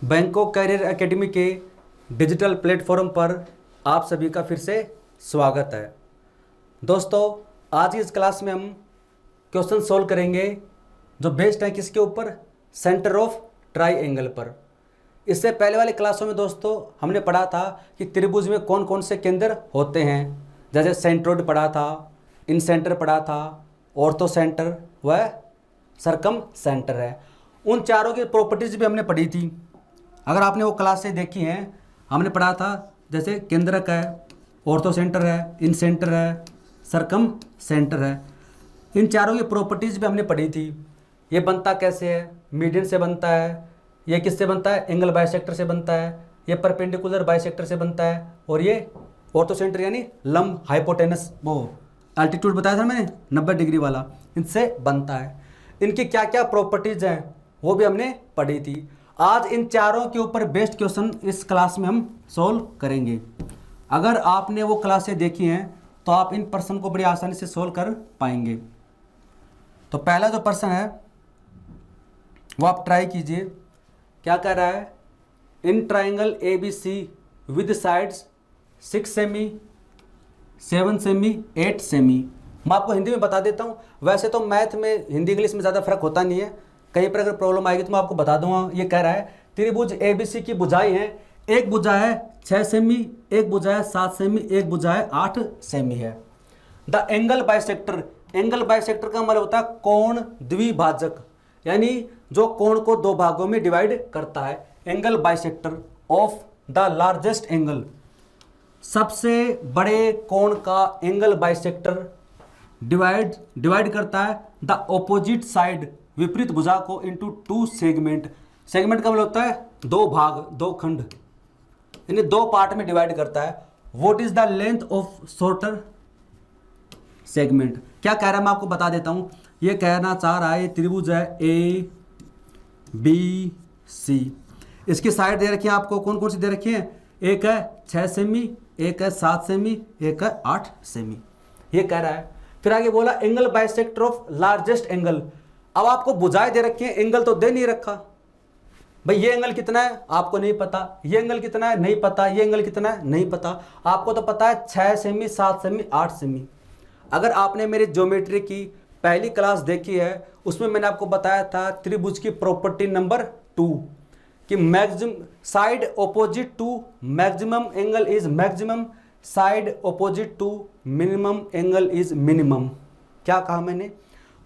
Bangkok career academy के digital platform पर आप सभी का फिर से स्वागत है। दोस्तों, आज की इस क्लास में हम क्वेश्चन सॉल्व करेंगे जो बेस्ड है किसके ऊपर, सेंटर ऑफ ट्राइएंगल पर। इससे पहले वाली क्लासों में दोस्तों हमने पढ़ा था कि त्रिभुज में कौन कौन से केंद्र होते हैं, जैसे सेंट्रोइड पढ़ा था, इन सेंटर पढ़ा था, ऑर्थो सेंटर व सरकम सेंटर है। उन चारों की प्रॉपर्टीज भी हमने पढ़ी थी। अगर आपने वो क्लासें देखी हैं, हमने पढ़ा था जैसे केंद्रक है, ऑर्थो सेंटर है, इन सेंटर है, सरकम सेंटर है। इन चारों की प्रॉपर्टीज भी हमने पढ़ी थी। ये बनता कैसे है, मीडियन से बनता है, ये किससे बनता है, एंगल बाइसेक्टर से बनता है, ये परपेंडिकुलर बाइसेक्टर से बनता है, और ये ऑर्थो सेंटर यानी लंब हाइपोटेनस वो एल्टीट्यूड बताया था मैंने 90 डिग्री वाला, इनसे बनता है। इनकी क्या क्या प्रॉपर्टीज हैं वो भी हमने पढ़ी थी। आज इन चारों के ऊपर बेस्ड क्वेश्चन इस क्लास में हम सॉल्व करेंगे। अगर आपने वो क्लासें देखी हैं तो आप इन प्रश्न को बड़ी आसानी से सॉल्व कर पाएंगे। तो पहला जो प्रश्न है वो आप ट्राई कीजिए। क्या कह रहा है, in triangle ABC with sides 6 semi, 7 semi, 8 semi. मैं आपको हिंदी में बता देता हूँ। वैसे तो मैथ में हिंदी इंग्लिश में ज़्यादा फर्क होता नहीं है, कहीं पर अगर प्रॉब्लम आएगी तो मैं आपको बता दूंगा। ये कह रहा है त्रिभुज ABC की भुजाएं हैं, एक भुजा है 6 सेमी, एक भुजा है 7 सेमी, एक भुजा है 8 सेमी है। The angle bisector, angle bisector का मतलब होता है कोण द्विभाजक, यानी जो कोण को दो भागों में डिवाइड करता है। Angle bisector of the largest angle, सबसे बड़े कोण का एंगल बाइसेक्टर डिवाइड करता है द ऑपोजिट साइड, विपरीत भुजा को इनटू 2 सेगमेंट। सेगमेंट का मतलब होता है दो भाग, दो खंड, यानी दो पार्ट में डिवाइड करता है। What is the length of shorter segment. क्या कह रहा है मैं आपको बता देता हूं। ये कहना चाह रहा है, ये त्रिभुज है ABC, इसकी साइड दे रखी है आपको, कौन कौन सी दे रखी है, एक है 6 सेमी, एक है 7 सेमी, एक है 8 सेमी। ये कह रहा है। फिर आगे बोला angle bisector of largest angle. अब आपको भुजाएं दे रखी है, एंगल तो दे नहीं रखा भाई। ये एंगल कितना है आपको नहीं पता, ये एंगल कितना है नहीं पता, ये एंगल कितना है नहीं पता। आपको तो पता है 6 सेमी, 7 सेमी, 8 सेमी। अगर आपने मेरी ज्योमेट्री की पहली क्लास देखी है, उसमें मैंने आपको बताया था त्रिभुज की प्रॉपर्टी नंबर 2 कि maximum side opposite to maximum angle is maximum, side opposite to minimum angle is minimum. क्या कहा मैंने,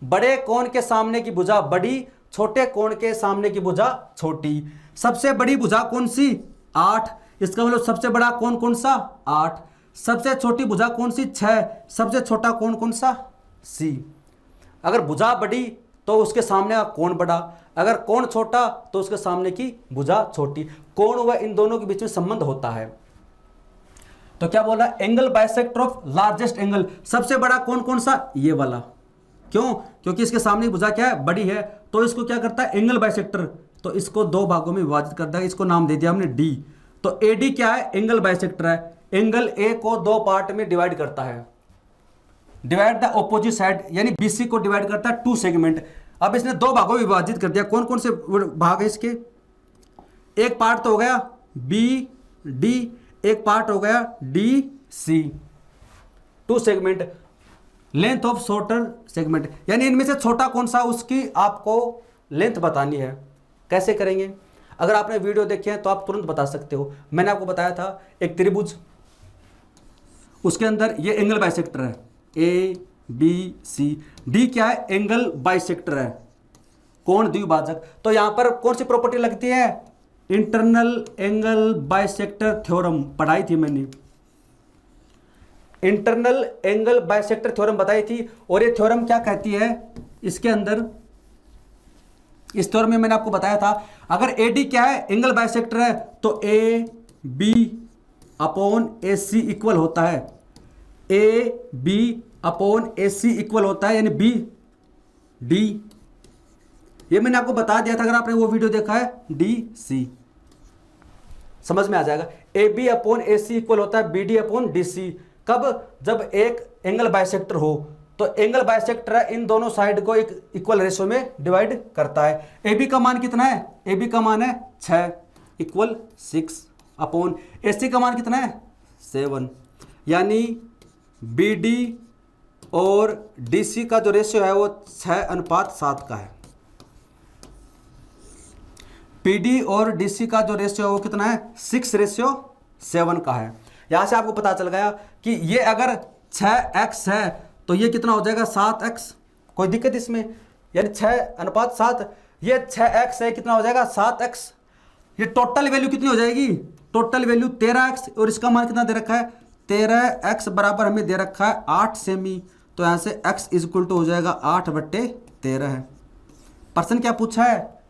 बड़े कोण के सामने की भुजा बड़ी, छोटे कोण के सामने की भुजा छोटी। सबसे बड़ी भुजा कौन सी, 8, इसका मतलब सबसे बड़ा कोण कौन सा, 8। सबसे छोटी भुजा कौन सी, 6। सबसे छोटा कोण कौन सा, C। अगर भुजा बड़ी तो उसके सामने का कोण बड़ा, अगर कोण छोटा तो उसके सामने की भुजा छोटी। कोण व इन दोनों के बीच में संबंध होता है। तो क्या बोला, angle bisector of largest angle, सबसे बड़ा कोण कौन सा, ये वाला। क्यों, क्योंकि इसके सामने भुजा क्या है, बड़ी है, तो इसको क्या करता है एंगल बाइसेक्टर, तो इसको दो भागों में विभाजित करता है। इसको नाम दे दिया हमने D। तो AD क्या है, एंगल बाइसेक्टर है। एंगल A को दो पार्ट में डिवाइड करता है, डिवाइड द ऑपोजिट साइड, यानी BC को डिवाइड करता है 2 सेगमेंट। अब इसने दो भागों में विभाजित कर दिया। कौन कौन से भाग है इसके, एक पार्ट तो हो गया BD, एक पार्ट हो गया DC, 2 segment. Length of shorter segment, यानी इनमें से छोटा कौन सा, उसकी आपको लेंथ बतानी है। कैसे करेंगे, अगर आपने वीडियो देखी है तो आप तुरंत बता सकते हो। मैंने आपको बताया था एक त्रिभुज, उसके अंदर ये एंगल बाइसेक्टर है ABC, D क्या है, एंगल बाइसेक्टर है, कोण द्विभाजक। तो यहां पर कौन सी प्रॉपर्टी लगती है, इंटरनल एंगल बाइसेक्टर थ्योरम पढ़ाई थी मैंने, इंटरनल एंगल बाइसेक्टर थ्योरम बताई थी। और ये थ्योरम क्या कहती है, इसके अंदर इस थ्योरम में मैंने आपको बताया था, अगर AD क्या है, एंगल बाइसेक्टर है, तो AB अपॉन AC इक्वल होता है, AB अपॉन AC इक्वल होता है, यानी BD। ये मैंने आपको बता दिया था, अगर आपने वो वीडियो देखा है, DC समझ में आ जाएगा। AB अपॉन AC इक्वल होता है BD अपॉन DC। कब, जब एक एंगल बाइसेक्टर हो, तो एंगल बाइसेक्टर है, इन दोनों साइड को एक इक्वल रेशियो में डिवाइड करता है। AB का मान कितना है, AB का मान है 6, इक्वल 6 अपॉन AC का मान कितना है 7, यानी BD और DC का जो रेशियो है वो 6:7 का है। PD और DC का जो रेशियो है वो कितना है 6:7 का है। यहां से आपको पता चल गया कि ये अगर 6x है तो ये कितना हो जाएगा 7x। कोई दिक्कत इसमें, यानी 6:7, ये 6x है, कितना हो जाएगा 7x। ये टोटल वैल्यू कितनी हो जाएगी, टोटल वैल्यू 13x, और इसका मान कितना दे रखा है 13x बराबर हमें दे रखा है 8 सेमी। तो यहां से x इक्वल टू हो जाएगा 8/13 है। पर्सन क्या पूछा है,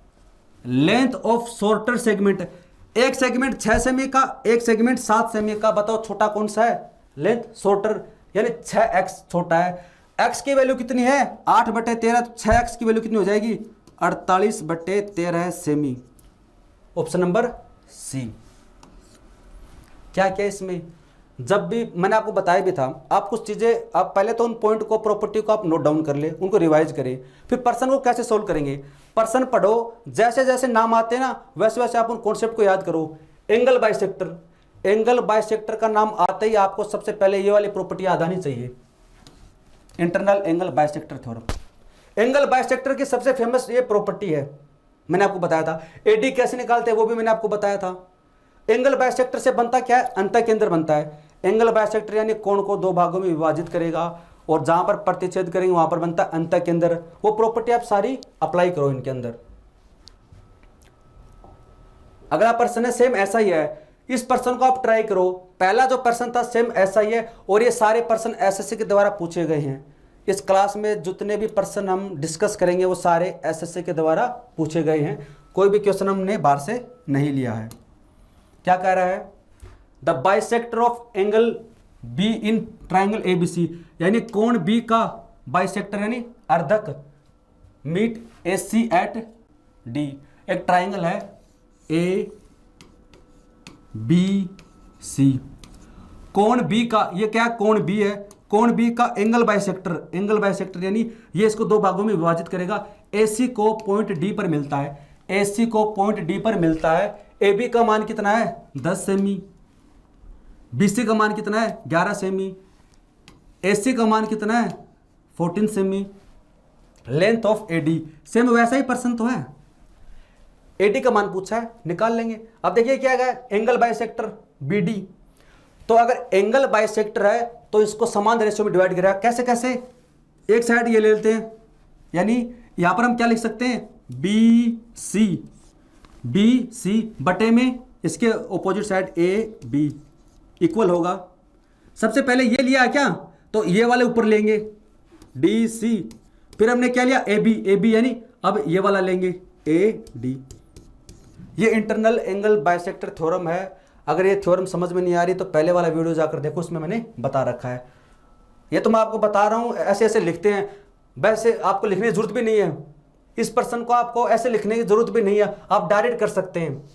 लेंथ ऑफ शॉर्टर सेगमेंट। एक सेगमेंट 6 सेमी का, एक सेगमेंट 7 सेमी का, बताओ छोटा कौन सा है, लेंथ शॉर्टर, यानी 6x छोटा है। x की वैल्यू कितनी है 8/13, तो 6x की वैल्यू कितनी हो जाएगी 48/13 सेमी। Option number C. क्या क्या इसमें, जब भी मैंने आपको बताया भी था, आप कुछ चीज़ें आप पहले तो उन पॉइंट को, प्रॉपर्टी को आप नोट डाउन कर ले, उनको रिवाइज करें, फिर पर्सन को कैसे सोल्व करेंगे। पर्सन पढ़ो, जैसे जैसे नाम आते हैं ना वैसे वैसे आप उन कॉन्सेप्ट को याद करो। एंगल बाइसेक्टर, एंगल बाइसेक्टर का नाम आते ही आपको सबसे पहले ये वाली प्रॉपर्टी याद आनी चाहिए, internal angle bisector theorem. Angle bisector की सबसे फेमस ये प्रॉपर्टी है, मैंने आपको बताया था। एडी कैसे निकालते हैं वो भी मैंने आपको बताया था। एंगल बाइसेक्टर से बनता क्या है, अंतःकेंद्र बनता है। एंगल बाइसेक्टर यानी कोण को दो भागों में विभाजित करेगा और जहां पर प्रतिच्छेद करेंगे वहां पर बनता है अंतःकेंद्र। वो प्रॉपर्टी आप सारी अप्लाई करो इनके अंदर। अगला पर्सन है सेम ऐसा ही है, इस पर्सन को आप ट्राई करो। पहला जो पर्सन था सेम ऐसा ही है, और ये सारे पर्सन एसएससी के द्वारा पूछे गए हैं। इस क्लास में जितने भी पर्सन हम डिस्कस करेंगे वो सारे एसएससी के द्वारा पूछे गए हैं, कोई भी क्वेश्चन हमने बाहर से नहीं लिया है। क्या कह रहा है, the bisector of angle be in triangle ABC, यानी कोण बी का बाइसेक्टर यानी अर्धक मीट AC एट D। एक ट्राइंगल है ABC, कोण B का, ये क्या कोण B है, कोण B का एंगल बाइसेक्टर, एंगल बाइसेक्टर यानी ये इसको दो भागों में विभाजित करेगा। AC को पॉइंट D पर मिलता है, AC को पॉइंट D पर मिलता है। AB का मान कितना है 10 सेमी, BC का मान कितना है 11 सेमी, AC का मान कितना है 14 semi. Length of AD, same वैसा ही पर्सन तो है, AD का मान पूछा है, निकाल लेंगे। अब देखिए क्या है, एंगल बाइसेक्टर BD, तो अगर एंगल बाइसेक्टर है तो इसको समान रेशियो में डिवाइड करेगा। कैसे कैसे, एक साइड ये ले लेते हैं, यानी यहां पर हम क्या लिख सकते हैं BC बटे में इसके ऑपोजिट साइड AB इक्वल होगा। सबसे पहले ये लिया क्या, तो ये वाले ऊपर लेंगे DC, फिर हमने क्या लिया AB यानी अब ये वाला लेंगे AD। ये इंटरनल एंगल बाइसेक्टर थ्योरम है। अगर ये थ्योरम समझ में नहीं आ रही तो पहले वाला वीडियो जाकर देखो, उसमें मैंने बता रखा है। ये तो मैं आपको बता रहा हूँ, ऐसे ऐसे लिखते हैं, वैसे आपको लिखने की जरूरत भी नहीं है। इस पर्सन को आपको ऐसे लिखने की जरूरत भी नहीं है, आप डायरेक्ट कर सकते हैं,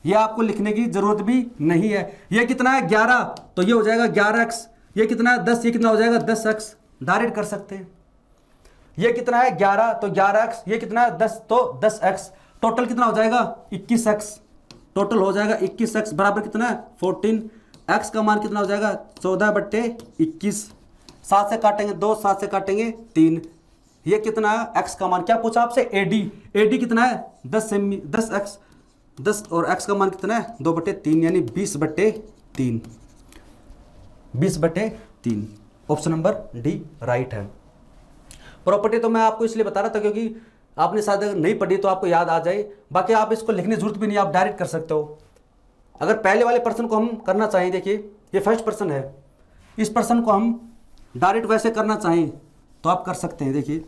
ये आपको लिखने की जरूरत भी नहीं है। ये कितना है 11, तो ये हो जाएगा 11x। ये कितना है 10, ये कितना हो जाएगा 10x, डायरेक्ट कर सकते हैं। ये कितना है 11, तो 11x, ये कितना है 10, तो 10x। टोटल कितना हो जाएगा 21x, टोटल हो जाएगा 21x बराबर कितना है 14। x का मान कितना हो जाएगा 14/21। 7 से काटेंगे 2, 7 से काटेंगे 3। ये कितना है x का मान, क्या पूछा आपसे AD कितना है 10 सेमी, 10x, 10 और x का मान कितना है 2/3 यानी 20/3, 20/3। ऑप्शन नंबर D राइट है। प्रॉपर्टी तो मैं आपको इसलिए बता रहा था क्योंकि आपने शायद नहीं पढ़ी तो आपको याद आ जाए, बाकी आप इसको लिखने की जरूरत भी नहीं, आप डायरेक्ट कर सकते हो। अगर पहले वाले पर्सन को हम करना चाहें, देखिए ये फर्स्ट पर्सन है, इस पर्सन को हम डायरेक्ट वैसे करना चाहें तो आप कर सकते हैं। देखिए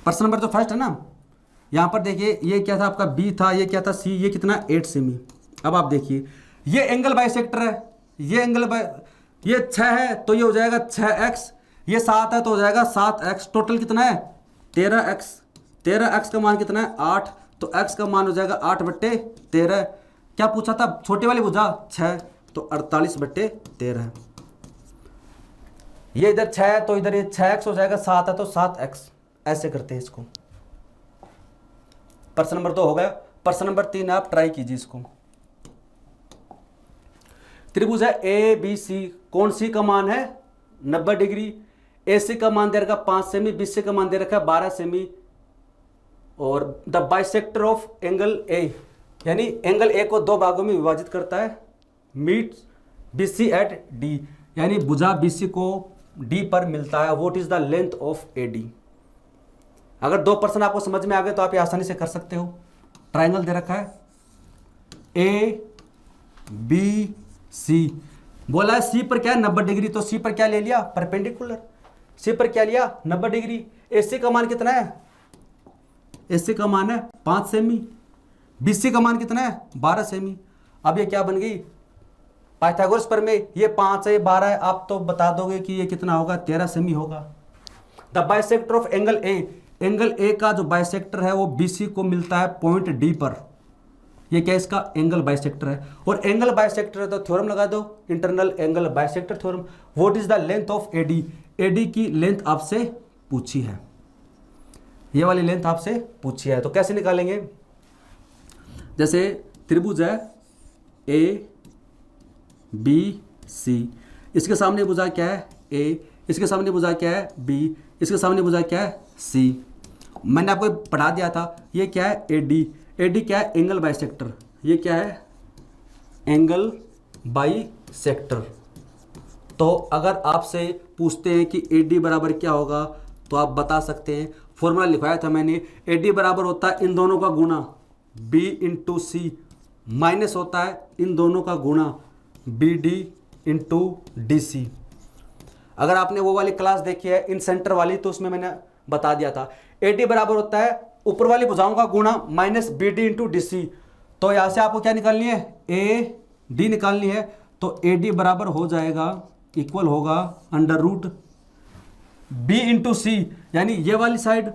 पर्सन नंबर जो फर्स्ट है ना, यहाँ पर देखिए ये क्या था आपका B था, ये क्या था C, ये कितना 8 सेमी। अब आप देखिए ये एंगल बाइसेक्टर है, ये ये 6 है तो ये हो जाएगा 6x, ये 7 है तो हो जाएगा 7x। टोटल कितना है 13x, 13x का मान कितना है 8, तो x का मान हो जाएगा 8/13। क्या पूछा था छोटे वाली भुजा 6, तो 48/13। ये इधर 6 है तो इधर ये 6x हो जाएगा, 7 है तो 7x। ऐसे करते हैं इसको। प्रश्न नंबर 2 हो गया। प्रश्न नंबर 3 आप ट्राई कीजिए इसको। त्रिभुज है ए बी सी, कौन सी का मान है 90 डिग्री, ए सी का मान दे रखा 5 सेमी, बी सी का मान दे रखा 12 सेमी, और द बाइसेक्टर ऑफ एंगल ए, यानी एंगल ए को 2 भागों में विभाजित करता है, meet B C at D, यानी भुजा बी सी को डी पर मिलता है, what is the length of A D. अगर 2 प्रश्न आपको समझ में आ गए तो आप ये आसानी से कर सकते हो। ट्राइंगल दे रखा है ए बी सी, बोला है सी पर क्या है 90 डिग्री, तो सी पर क्या ले लिया परपेंडिकुलर, सी पर क्या लिया 90 डिग्री। ए सी का मान कितना है, ए सी का मान है 5 सेमी, बी सी का मान कितना है 12 सेमी। अब ये क्या बन गई पाइथागोरस पर में, ये 5 है ये 12 है, आप तो बता दोगे कि ये कितना होगा 13 सेमी होगा। The bisector of angle A, angle A का जो बाइसेक्टर है वो बी सी को मिलता है पॉइंट डी पर, ये क्या इसका एंगल बाइसेक्टर है, और एंगल बाइसेक्टर है तो थ्योरम लगा दो, internal angle bisector theorem. What is the length of AD, AD की लेंथ आपसे पूछी है, ये वाली लेंथ आपसे पूछी है, तो कैसे निकालेंगे। जैसे त्रिभुज है ए बी सी, इसके सामने भुजा क्या है ए, इसके सामने भुजा क्या है बी, इसके सामने भुजा क्या है सी। मैंने आपको पढ़ा दिया था, ये क्या है ए डी, एडी क्या है एंगल बाइसेक्टर, ये क्या है एंगल बाइसेक्टर। तो अगर आपसे पूछते हैं कि एडी बराबर क्या होगा तो आप बता सकते हैं, फॉर्मूला लिखवाया था मैंने, एडी बराबर होता है इन दोनों का गुणा बी इंटू सी, माइनस होता है इन दोनों का गुणा B D into D C. अगर आपने वो वाली क्लास देखी है इन सेंटर वाली तो उसमें मैंने बता दिया था, एडी बराबर होता है ऊपर वाली भुजाओं का गुणा minus B D into D C. तो यहां से आपको क्या निकालनी है ए डी निकालनी है, तो ए डी बराबर हो जाएगा इक्वल होगा अंडर रूट बी इंटू सी, यानी ये वाली साइड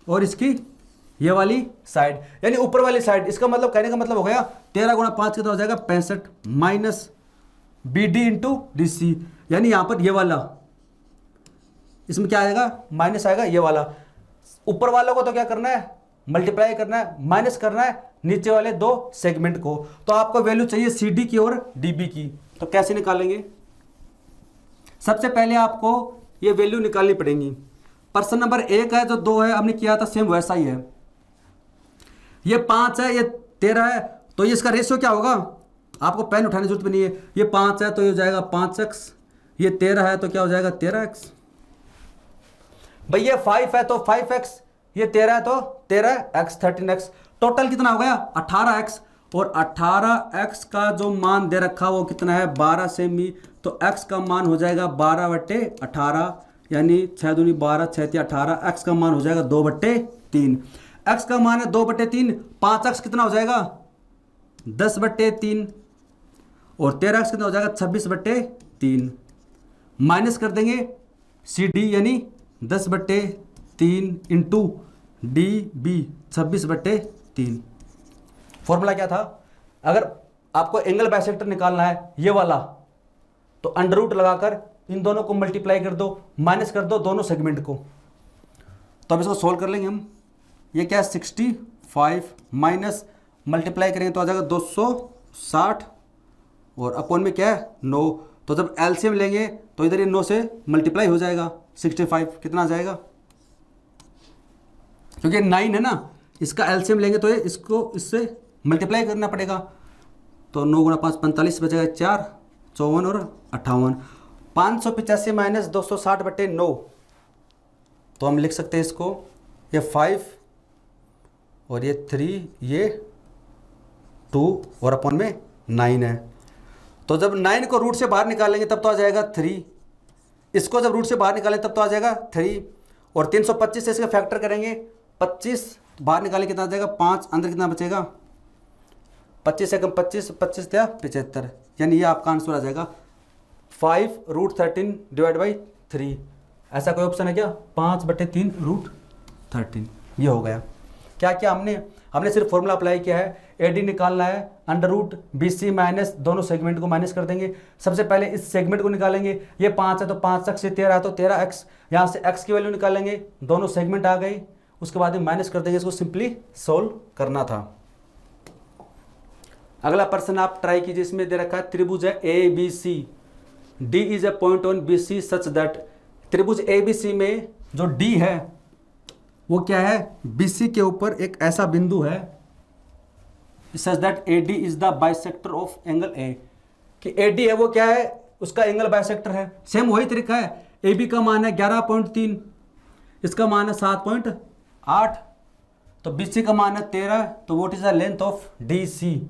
और इसकी ये वाली साइड, यानी ऊपर वाली साइड। इसका मतलब कहने का मतलब हो गया 13 गुणा 5 कितना हो जाएगा 65, minus B D into D C, यानी यहां पर ये वाला, इसमें क्या आएगा माइनस आएगा ये वाला। ऊपर वालों को तो क्या करना है मल्टीप्लाई करना है, माइनस करना है नीचे वाले 2 सेगमेंट को। तो आपको वैल्यू चाहिए सी डी की और डी बी की, तो कैसे निकालेंगे। सबसे पहले आपको ये वैल्यू निकालनी पड़ेगी। प्रश्न नंबर 1 है जो 2 है हमने किया था सेम वैसा ही है, ये 5 है ये 13 है, तो ये इसका रेशियो क्या होगा, आपको पेन उठाने की जरूरत भी नहीं है। ये 5 है तो ये हो जाएगा 5x, ये 13 है तो क्या हो जाएगा 13x। भाई ये 5 है तो 5x, ये 13 है तो 13x, 13x, टोटल कितना हो गया 18x, और 18x का जो मान दे रखा वो कितना है 12 सेमी, तो x का मान हो जाएगा 12/18, यानी 6 दूनी 12 6 3 18, x का मान हो जाएगा 2/3, x का मान है 2/3, 5x कितना हो जाएगा 10/3, और 13x कितना हो जाएगा 26/3, माइनस कर देंगे सी डी यानी 10/3 इंटू डी बी 26/3। फॉर्मूला क्या था, अगर आपको एंगल बाइसेक्टर निकालना है ये वाला, तो अंडर रूट लगाकर इन दोनों को मल्टीप्लाई कर दो, माइनस कर दो दोनों सेगमेंट को। तो अब इसको सोल्व कर लेंगे हम। ये क्या है 65 माइनस मल्टीप्लाई करेंगे तो आ जाएगा 260, और अपॉन में क्या है 9, तो जब एलसीएम लेंगे तो इधर ये 9 से मल्टीप्लाई हो जाएगा, 65 कितना आ जाएगा, क्योंकि 9 है ना, इसका एलसीएम लेंगे तो ये इसको इससे मल्टीप्लाई करना पड़ेगा, तो 9 गुणा 5 45 बचेगा 4 54 और 58, 585 माइनस 260/9, तो हम लिख सकते हैं इसको, ये 5 और ये 3 ये 2 और अपॉन में 9 है। तो जब 9 को रूट से बाहर निकालेंगे तब तो आ जाएगा 3, इसको जब रूट से बाहर निकालें तब तो आ जाएगा 3, और 325 से इसका फैक्टर करेंगे 25 बाहर निकालें कितना आ जाएगा 5, अंदर कितना बचेगा 25 से कम 25, 25 या 75, यानी ये आपका आंसर आ जाएगा 5√13 डिवाइड बाई 3। ऐसा कोई ऑप्शन है क्या 5/3√13, ये हो गया। क्या क्या हमने सिर्फ फॉर्मूला अप्लाई किया है, एडी निकालना है, under root B C minus दोनों सेगमेंट को माइनस कर देंगे। सबसे पहले इस सेगमेंट को निकालेंगे, ये 5 है तो 5x, ये 13 है तो 13x, यहाँ से x की वैल्यू निकालेंगे, दोनों सेगमेंट आ गई, उसके बाद में माइनस कर देंगे, इसको सिंपली सोल्व करना था। अगला प्रश्न आप ट्राई कीजिए, इसमें दे रखा है त्रिभुज है A B C, D is a point on B C such that, त्रिभुज ए बी सी में जो डी है वो क्या है, बी सी के ऊपर एक ऐसा बिंदु है such that A D is the bisector of angle ए, कि ए डी है वो क्या है, उसका एंगल बाइसेक्टर है। सेम वही तरीका है, ए बी का मान है 11.3, इसका मान है 7.8, तो बी सी का मान है 13, तो what is the length of D C.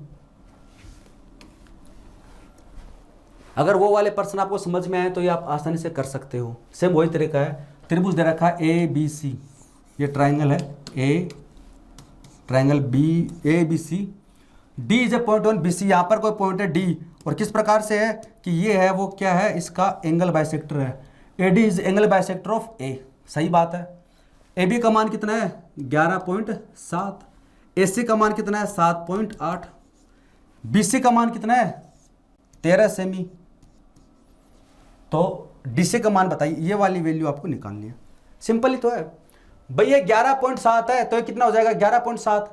अगर वो वाले प्रश्न आपको समझ में आए तो ये आप आसानी से कर सकते हो। सेम वही तरीका है, त्रिभुज दे रखा है ए बी सी, ये ट्राइंगल है A, triangle B A B C, D is a point on B C, यहाँ पर कोई पॉइंट है डी, और किस प्रकार से है कि ये है वो क्या है, इसका एंगल बाइसेक्टर है, A D is angle bisector of A, सही बात है। ए बी का मान कितना है 11.7, ए सी का मान कितना है 7.8, बी सी का मान कितना है 13 सेमी, तो डी सी का मान बताइए, ये वाली वैल्यू आपको निकालनी है। सिंपल ही तो है भाई, ये 11.7 है तो ये कितना हो जाएगा 11.7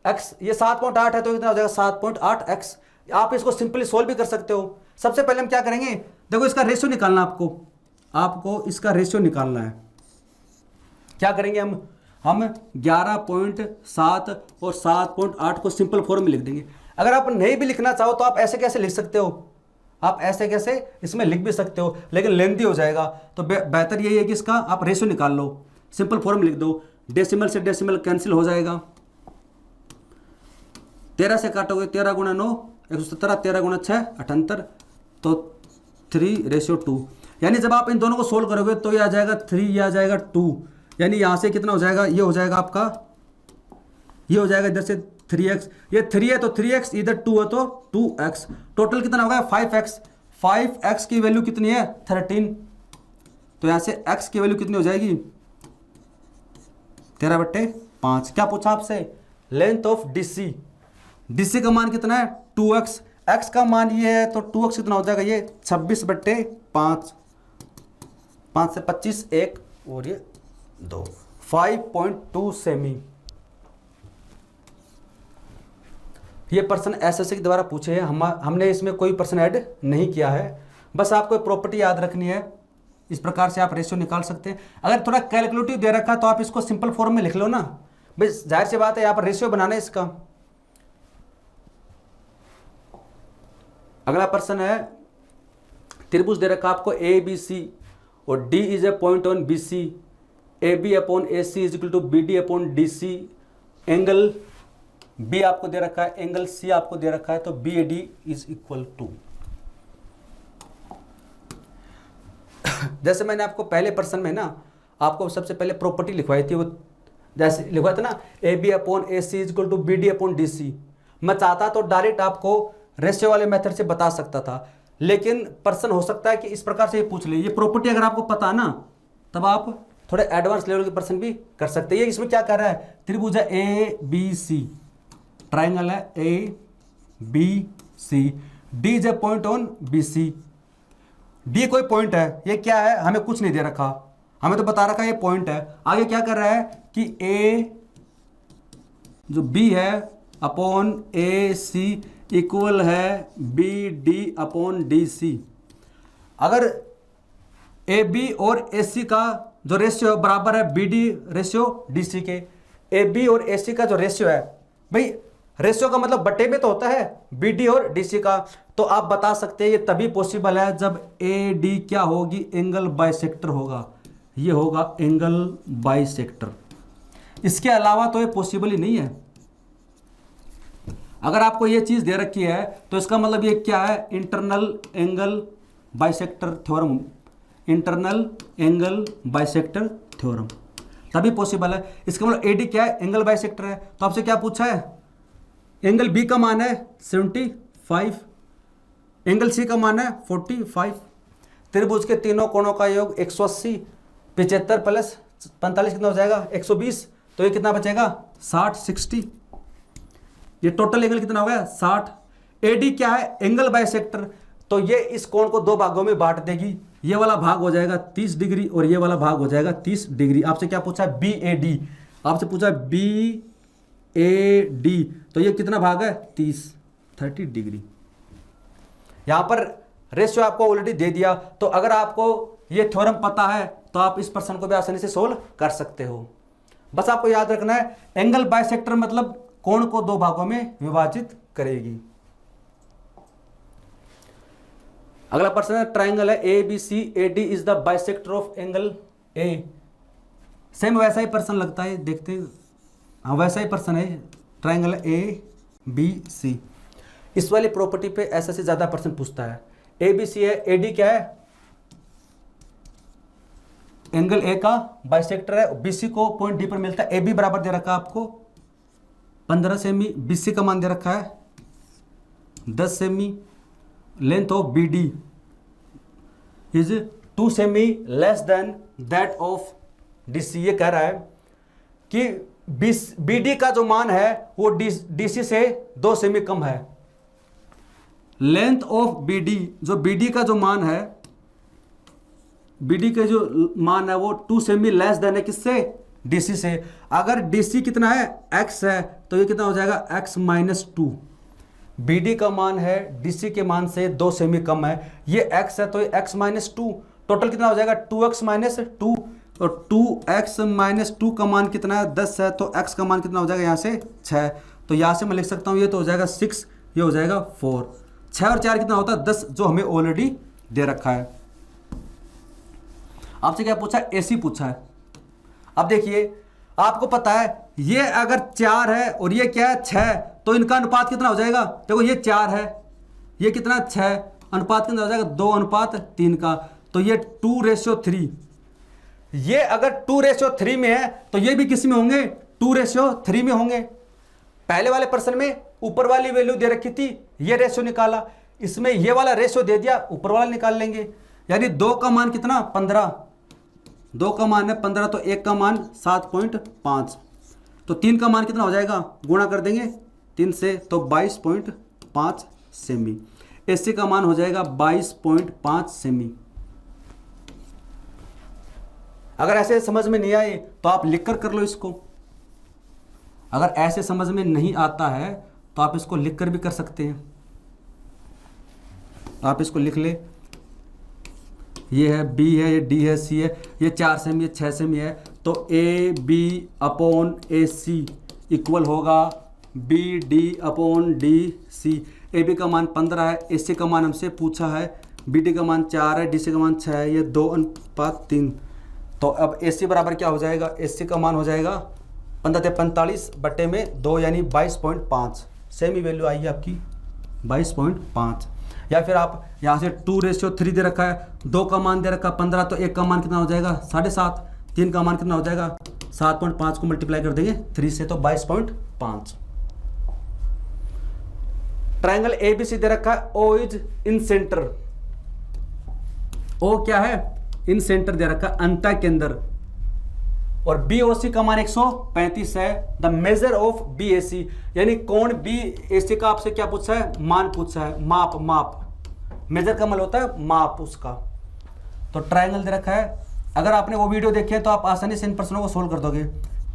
एक्स, ये 7.8 है तो कितना हो जाएगा 7.8 एक्स। आप इसको सिंपली सोल्व भी कर सकते हो। सबसे पहले हम क्या करेंगे, देखो इसका रेशियो निकालना, आपको इसका रेशियो निकालना है। क्या करेंगे हम 11.7 और 7.8 को सिंपल फॉर्म में लिख देंगे। अगर आप नहीं भी लिखना चाहो तो आप ऐसे कैसे लिख सकते हो, आप ऐसे कैसे इसमें लिख भी सकते हो, लेकिन लेंथी हो जाएगा, तो बेहतर यही है कि इसका आप रेशियो निकाल लो, सिंपल फॉर्म लिख दो, डेसिमल से डेसिमल कैंसिल हो जाएगा, 13 से काटोगे 13 गुणा 9 117, 13 गुणा 6 78, तो 3:2, यानी जब आप इन दोनों को सोल्व करोगे तो ये आ जाएगा 3, ये आ जाएगा 2, यानी यहाँ से कितना हो जाएगा, ये हो जाएगा आपका, ये हो जाएगा इधर से 3x, ये 3 है तो 3x, इधर 2 है तो 2x, टोटल कितना होगा 5x, 5x की वैल्यू कितनी है 13, तो यहाँ से x की वैल्यू कितनी हो जाएगी 13/5। क्या पूछा आपसे, लेंथ ऑफ DC, DC का मान कितना है 2x, x का मान ये है तो 2x कितना हो जाएगा, ये 26/5, 5 से 25 1 और ये 2, 5.2 सेमी। ये प्रश्न एसएससी के द्वारा पूछे हैं, हमने इसमें कोई प्रश्न ऐड नहीं किया है, बस आपको प्रॉपर्टी याद रखनी है। इस प्रकार से आप रेशियो निकाल सकते हैं। अगर थोड़ा कैलकुलेटिव दे रखा तो आप इसको सिंपल फॉर्म में लिख लो ना, भाई जाहिर सी बात है यहाँ पर रेशियो बनाना है इसका। अगला प्रश्न है, त्रिभुज दे रखा आपको ए बी सी और D is a point on B C, A B upon A C is equal to B D upon D C, angle B आपको दे रखा है, एंगल सी आपको दे रखा है, तो B A D is equal to, जैसे मैंने आपको पहले प्रश्न में ना आपको सबसे पहले प्रॉपर्टी लिखवाई थी, वो जैसे लिखवाया था ना, A B upon A C is equal to B D upon D C. मैं चाहता तो डायरेक्ट आपको रेशियो वाले मेथड से बता सकता था, लेकिन प्रश्न हो सकता है कि इस प्रकार से ये पूछ ले। ये प्रॉपर्टी अगर आपको पता ना तब आप थोड़े एडवांस लेवल के प्रश्न भी कर सकते हैं। ये इसमें क्या कर रहा है, त्रिभुज है ए बी सी, ट्राइंगल है A B C, D is a point on B C, D कोई पॉइंट है, ये क्या है हमें कुछ नहीं दे रखा, हमें तो बता रखा है ये पॉइंट है। आगे क्या कर रहा है कि ए जो बी है अपॉन ए सी इक्वल है B D upon D C. अगर ए बी और ए सी का जो रेशियो बराबर है B D ratio D C के, ए बी और ए सी का जो रेशियो है, भाई रेशियो का मतलब बटे में तो होता है बी डी और डी सी का, तो आप बता सकते हैं ये तभी पॉसिबल है जब ए डी क्या होगी, एंगल बाइसेक्टर होगा, ये होगा एंगल बाइसेक्टर। इसके अलावा तो ये पॉसिबल ही नहीं है। अगर आपको ये चीज दे रखी है तो इसका मतलब ये क्या है, internal angle bisector theorem, internal angle bisector theorem, तभी पॉसिबल है। इसका मतलब एडी क्या है, एंगल बाइसेक्टर है। तो आपसे क्या पूछा है, एंगल बी का मान है 75, एंगल सी का मान है 45, त्रिभुज के तीनों कोणों का योग 180, 75 प्लस 45 कितना हो जाएगा 120, तो ये कितना बचेगा 60, 60, ये टोटल एंगल कितना हो गया 60। एडी क्या है, एंगल बाइसेक्टर, तो ये इस कोण को दो भागों में बांट देगी, ये वाला भाग हो जाएगा 30 डिग्री और ये वाला भाग हो जाएगा 30 डिग्री। आपसे क्या पूछा है, बी ए डी, आपसे पूछा बी ए डी, तो ये कितना भाग है 30 डिग्री। यहां पर रेशियो आपको ऑलरेडी दे दिया, तो अगर आपको ये थ्योरम पता है तो आप इस प्रश्न को भी आसानी से सोल्व कर सकते हो। बस आपको याद रखना है एंगल बाइसेक्टर मतलब कोण को दो भागों में विभाजित करेगी। अगला प्रश्न है ट्राइंगल है A B C A D is the bisector of angle A. Same वैसा ही प्रश्न लगता है, देखते हैं। हाँ वैसा ही प्रश्न है, ट्राइंगल ए बी सी। इस वाली प्रॉपर्टी पे ऐसा से ज्यादा प्रश्न पूछता है। ए बी सी है, ए डी क्या है, एंगल ए का बाइसेक्टर है, बीसी को पॉइंट डी पर मिलता है। ए बी बराबर दे रखा है आपको 15 सेमी, बीसी का मान दे रखा है 10 सेमी, length of B D is 2 सेमी less than that of DC. ये कह रहा है कि बी डी का जो मान है वो डीसी से 2 सेमी कम है। लेंथ ऑफ बी डी, जो बी डी का जो मान है, बीडी का जो मान है वो 2 सेमी लेस देन है किससे, डीसी से। अगर डीसी कितना है x है तो ये कितना हो जाएगा x माइनस 2। बीडी का मान है डीसी के मान से 2 सेमी कम है, ये x है तो ये x माइनस 2, टोटल कितना हो जाएगा 2x माइनस 2। और 2x माइनस 2 का मान कितना है 10 है, तो x का मान कितना हो जाएगा यहाँ से 6। तो यहाँ से मैं लिख सकता हूँ ये तो हो जाएगा 6, ये हो जाएगा 4। 6 और 4 कितना होता है 10, जो हमें ऑलरेडी दे रखा है। आपसे क्या पूछा, एसी पूछा है। अब देखिए आपको पता है ये अगर 4 है और ये क्या है 6, तो इनका अनुपात कितना हो जाएगा, देखो ये 4 है, ये कितना 6, अनुपात कितना हो जाएगा 2:3 का, तो ये 2:3। ये अगर 2:3 में है तो ये भी किस में होंगे 2:3 में होंगे। पहले वाले प्रश्न में ऊपर वाली वैल्यू दे रखी थी, ये रेशियो निकाला, इसमें ये वाला रेशियो दे दिया, ऊपर वाला निकाल लेंगे। यानी 2 का मान कितना 15, 2 का मान है 15, तो 1 का मान 7.5, तो 3 का मान कितना हो जाएगा, गुणा कर देंगे 3 से तो 22.5 सेमी। एसी का मान हो जाएगा 22.5 सेमी। अगर ऐसे समझ में नहीं आए तो आप लिख कर लो इसको। अगर ऐसे समझ में नहीं आता है तो आप इसको लिख कर भी कर सकते हैं। आप इसको लिख ले, ये है बी है, ये डी है, सी है, ये 4 सेमी, ये 6 सेमी है, तो A B upon A C equal होगा B D upon D C. A B का मान 15 है, ए सी का मान हमसे पूछा है, बी डी का मान 4 है, डी सी का मान 6 है, ये 2:3। तो अब ए सी बराबर क्या हो जाएगा, ए सी का मान हो जाएगा 15 बटे में 2 यानी 22.5 सेमी वैल्यू आई है आपकी 22.5। या फिर आप यहाँ से 2:3 दे रखा है, 2 का मान दे रखा 15, तो 1 का मान कितना हो जाएगा 7.5, 3 का मान कितना हो जाएगा 7.5 को मल्टीप्लाई कर देंगे 3 से तो 22.5। ट्राइंगल ए बी सी दे रखा है, ओ इज इन सेंटर, ओ क्या है इन सेंटर दे रखा है अंतः के अंदर, और बी ओ सी का मान 135 है। द मेजर ऑफ बी ए सी, यानी कोण बी ए सी का आपसे क्या पूछा है, मान पूछा है, माप, माप मेजर का मतलब होता है माप उसका। तो ट्राइंगल दे रखा है, अगर आपने वो वीडियो देखी है तो आप आसानी से इन प्रश्नों को सोल्व कर दोगे,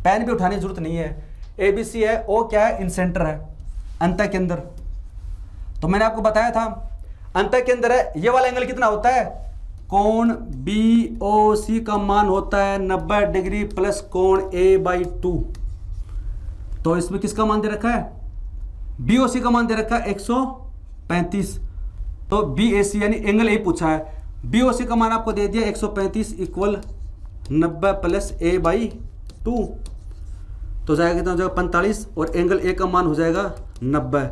पेन भी उठाने की जरूरत नहीं है। ए बी सी है, ओ क्या है इन सेंटर है अंतः के अंदर, तो मैंने आपको बताया था अंतः के अंदर है। ये वाला एंगल कितना होता है, कोण बी ओ सी का मान होता है 90 डिग्री प्लस कोण a/2। तो इसमें किसका मान दे रखा है, बी ओ सी का मान दे रखा है 135, तो बी ए सी यानी एंगल ए पूछा है, बी ओ सी का मान आपको दे दिया 135 इक्वल 90 प्लस a/2, तो जाएगा कितना हो जाएगा 45, और एंगल ए का मान हो जाएगा 90,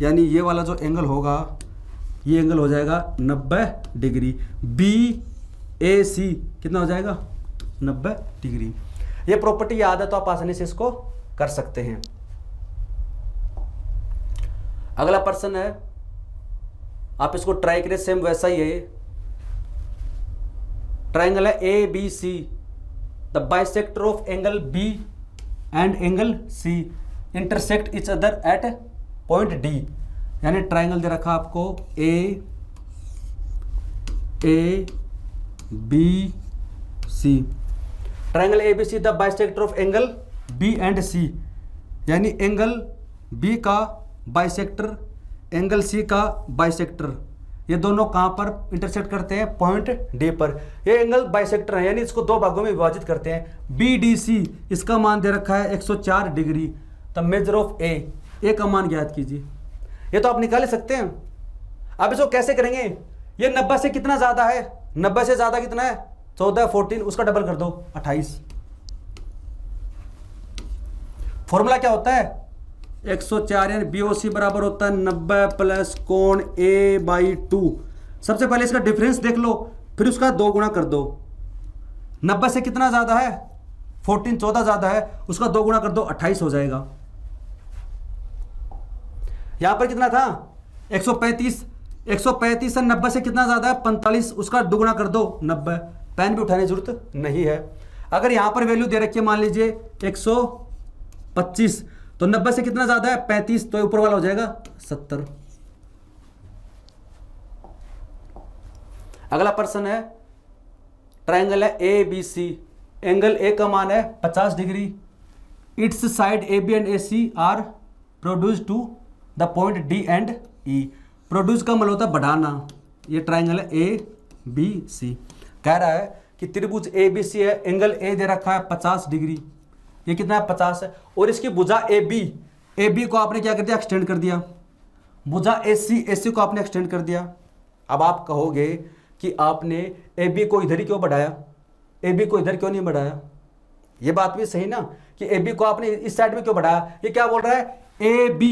यानी ये वाला जो एंगल होगा ये एंगल हो जाएगा 90 डिग्री। बी ए सी कितना हो जाएगा 90 डिग्री। ये प्रॉपर्टी याद है तो आप आसानी से इसको कर सकते हैं। अगला प्रश्न है, आप इसको ट्राई करें, सेम वैसा ही है। ट्राइंगल है A B C, the bisector of angle B and angle C intersect each other at point D, यानी ट्राइंगल दे रखा आपको A B C. Triangle A B C the bisector of angle B and C, यानी angle B का bisector angle C का bisector, ये दोनों कहाँ पर इंटरसेक्ट करते हैं? पॉइंट डी पर। ये एंगल बाइसेक्टर है, यानी इसको दो भागों में विभाजित करते हैं। बी डी सी, इसका मान दे रखा है 104 डिग्री। तब मेजर ऑफ ए का मान ज्ञात कीजिए। ये तो आप निकाल सकते हैं। अब इसको कैसे करेंगे? ये 90 से कितना ज्यादा है? 90 से ज्यादा कितना है? 14, 14, उसका डबल कर दो 28। फॉर्मूला क्या होता है? 104 यानी BOC बराबर होता है 90 प्लस कोण A/2। सबसे पहले इसका डिफरेंस देख लो, फिर उसका 2 गुणा कर दो। 90 से कितना ज्यादा है? 14, 14 ज्यादा है, उसका 2 गुणा कर दो 28 हो जाएगा। यहां पर कितना था? 135। 135 से 90 से कितना ज्यादा है? 45, उसका दुगुना कर दो 90। पेन भी उठाने की जरूरत नहीं है। अगर यहां पर वैल्यू दे रखी है, मान लीजिए 125, तो 90 से कितना ज्यादा है? 35, तो ऊपर वाला हो जाएगा 70। अगला प्रश्न है, ट्रायंगल है ABC, एंगल ए का मान है 50 degree. Its side AB and AC are produce to the point D and E। Produce का मतलब होता है बढ़ाना। ये ट्रायंगल है ABC, कह रहा है कि त्रिभुज ABC है, एंगल ए दे रखा है 50 डिग्री, ये कितना है? 50 है, और इसकी भुजा AB को आपने क्या कर दिया? एक्सटेंड कर दिया। भुजा AC को आपने एक्सटेंड कर दिया। अब आप कहोगे कि आपने AB को इधर ही क्यों बढ़ाया? AB को इधर क्यों नहीं बढ़ाया? ये बात भी सही ना कि AB को आपने इस साइड में क्यों बढ़ाया? ये क्या बोल रहा है? AB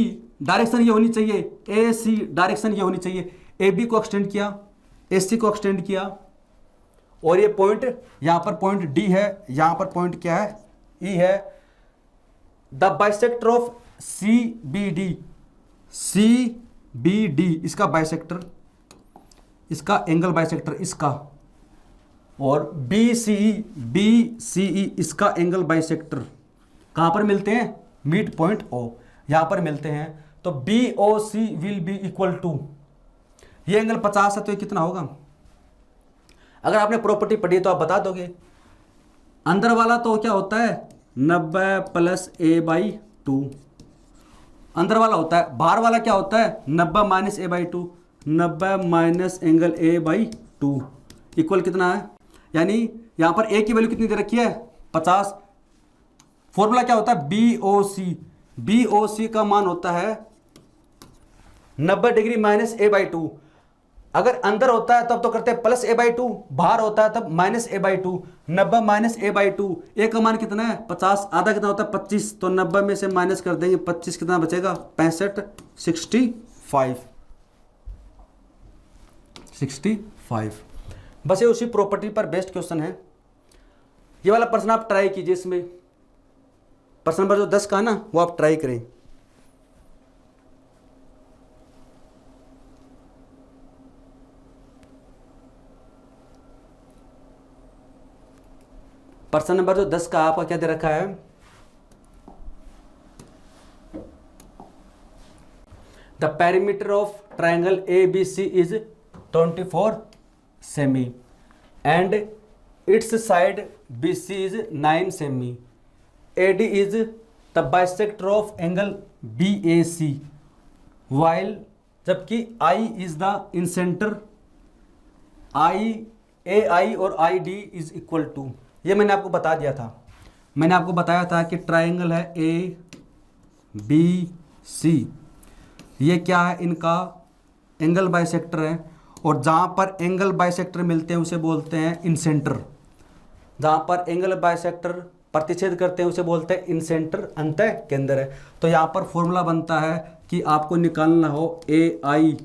डायरेक्शन ये होनी चाहिए, AC डायरेक्शन ये होनी चाहिए। AB को एक्सटेंड किया, AC को एक्सटेंड किया, और ये पॉइंट यहां पर पॉइंट D है, यहां पर पॉइंट क्या है? E है। द बाइसेक्टर ऑफ CBD, इसका बाइसेक्टर, इसका एंगल बाइसेक्टर इसका, और BCE इसका एंगल बाइसेक्टर कहां पर मिलते हैं? मिड पॉइंट O, यहां पर मिलते हैं। तो BOC will be equal to, ये एंगल 50 है, तो ये कितना होगा? अगर आपने प्रॉपर्टी पढ़ी तो आप बता दोगे। अंदर वाला तो क्या होता है? 90 प्लस A/2 अंदर वाला होता है। बाहर वाला क्या होता है? 90 minus A/2, 90 minus angle A/2 equal कितना है? यानी यहां पर A की वैल्यू कितनी दे रखी है? 50। फॉर्मूला क्या होता है? BOC का मान होता है 90 डिग्री माइनस A/2। अगर अंदर होता है तब तो करते हैं प्लस A/2, बाहर होता है तब minus A/2। 90 minus A/2, A का मान कितना है? 50, आधा कितना होता है? 25, तो 90 में से माइनस कर देंगे 25, कितना बचेगा? 65, 65। बस ये उसी प्रॉपर्टी पर बेस्ड क्वेश्चन है। ये वाला प्रश्न आप ट्राई कीजिए, इसमें प्रश्न नंबर जो 10 का ना, वो आप ट्राई करें। प्रश्न नंबर जो 10 का आपका क्या दे रखा है? The perimeter of triangle ABC is 24 semi and it's side BC is 9 semi. AD is the bisector of angle BAC, while जबकि I इज द इंसेंटर, AI और ID इज इक्वल टू। ये मैंने आपको बता दिया था। मैंने आपको बताया था कि ट्रायंगल है ABC, ये क्या है? इनका एंगल बाइसेक्टर है, और जहाँ पर एंगल बाइसेक्टर मिलते हैं उसे बोलते हैं इंसेंटर। जहाँ पर एंगल बाइसेक्टर प्रतिच्छेद करते हैं उसे बोलते हैं इंसेंटर, अंतः केंद्र है। तो यहाँ पर फॉर्मूला बनता है कि आपको निकालना हो AI/ID,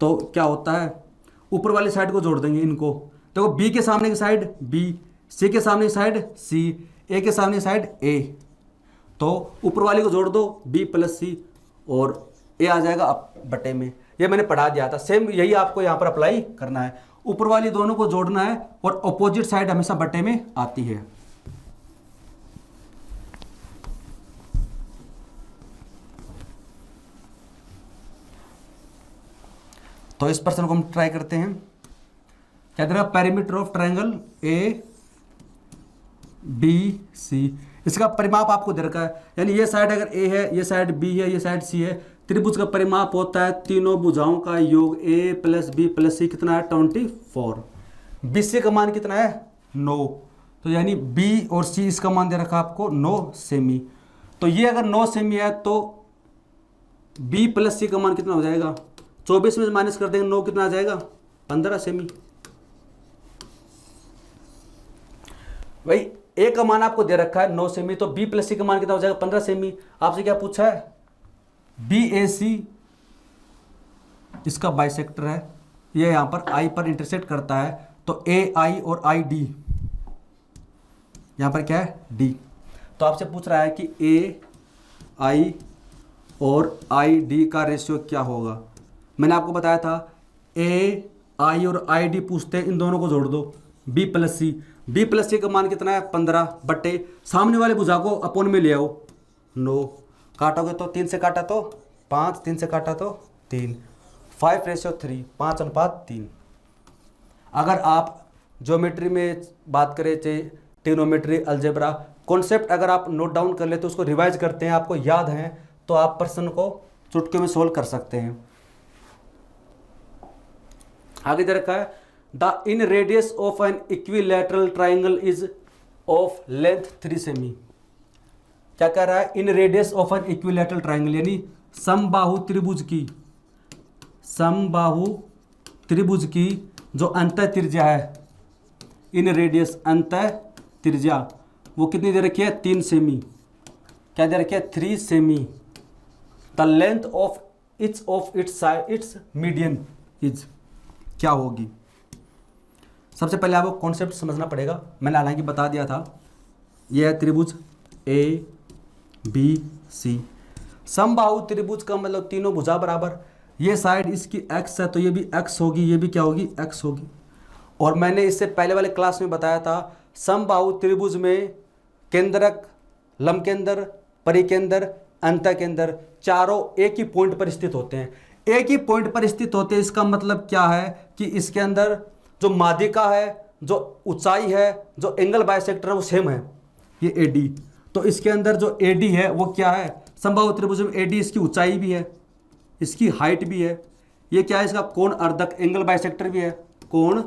तो क्या होता है? ऊपर वाली साइड को जोड़ देंगे इनको। तो B के सामने की साइड B, C के सामने की साइड C, A के सामने की साइड A, तो ऊपर वाली को जोड़ दो B प्लस C, और A आ जाएगा बटे में। ये मैंने पढ़ा दिया था, सेम यही आपको यहाँ पर अप्लाई करना है। ऊपर वाली दोनों को जोड़ना है, और अपोजिट साइड हमेशा बटे में आती है। तो इस प्रश्न को हम ट्राई करते हैं। क्या दे रहा? Perimeter of triangle B C. इसका परिमाप आपको दे रखा है, यानी ये साइड अगर ए है, ये साइड बी है, ये साइड सी है। त्रिभुज का परिमाप होता है तीनों भुजाओं का योग, ए प्लस बी प्लस सी कितना है 24। बी सी का मान कितना है 9, तो यानी बी और सी इसका मान दे रखा है आपको 9 सेमी। तो ये अगर 9 सेमी है तो बी प्लस सी का मान कितना हो जाएगा, 24 में माइनस कर देंगे 9 कितना आ जाएगा 15 सेमी। भाई ए का मान आपको दे रखा है 9 सेमी, तो बी प्लस सी का मान कितना हो जाएगा 15 सेमी। आपसे क्या पूछा है, बी ए सी इसका बाइसेक्टर है, ये यहां पर आई पर इंटरसेक्ट करता है, तो ए आई और आई डी, यहां पर क्या है डी। तो आपसे पूछ रहा है कि ए आई और आई डी का रेशियो क्या होगा। मैंने आपको बताया था ए आई और आई डी पूछते हैं, इन दोनों को जोड़ दो, बी प्लस सी। बी प्लस सी का मान कितना है 15 बट्टे सामने वाले भुजा को अपोन में ले आओ 9, काटोगे तो 3 से काटा तो 5, 3 से काटा तो 3, 5:3, 5:3। अगर आप ज्योमेट्री में बात करें, चाहे ट्रिग्नोमेट्री, अलजेब्रा कॉन्सेप्ट अगर आप नोट डाउन कर लेते तो उसको रिवाइज करते हैं, आपको याद है, तो आप प्रश्न को चुटकियों में सोल्व कर सकते हैं। आगे दे रखा है the inradius of an equilateral triangle is of length 3 सेमी। क्या कह रहा है, inradius of an equilateral triangle, यानी समबाहु त्रिभुज की, समबाहु त्रिभुज की जो अंतः त्रिज्या है, इन रेडियस अंतः त्रिज्या वो कितनी दे रखी है 3 सेमी। क्या दे रखी है 3 semi. The length of its median is, क्या होगी। सबसे पहले आपको कॉन्सेप्ट समझना पड़ेगा, मैंने हालांकि बता दिया था। यह है त्रिभुज ए बी सी, समबाहु त्रिभुज का मतलब तीनों भुजा बराबर, ये साइड इसकी x है तो ये भी x होगी, ये भी क्या होगी x होगी। और मैंने इससे पहले वाले क्लास में बताया था समबाहु त्रिभुज में केंद्रक, लंबकेंद्र, परिकेंद्र, अंतःकेंद्र चारों एक ही पॉइंट पर स्थित होते हैं। एक ही पॉइंट पर स्थित होते हैं, इसका मतलब क्या है कि इसके अंदर जो माध्यिका है, जो ऊंचाई है, जो एंगल बाइसेक्टर है वो सेम है, ये एडी। तो इसके अंदर जो एडी है वो क्या है, समबाहु त्रिभुज में एडी इसकी ऊंचाई भी है, इसकी हाइट भी है, ये क्या है इसका कोण अर्धक, एंगल बाइसेक्टर भी है, कोण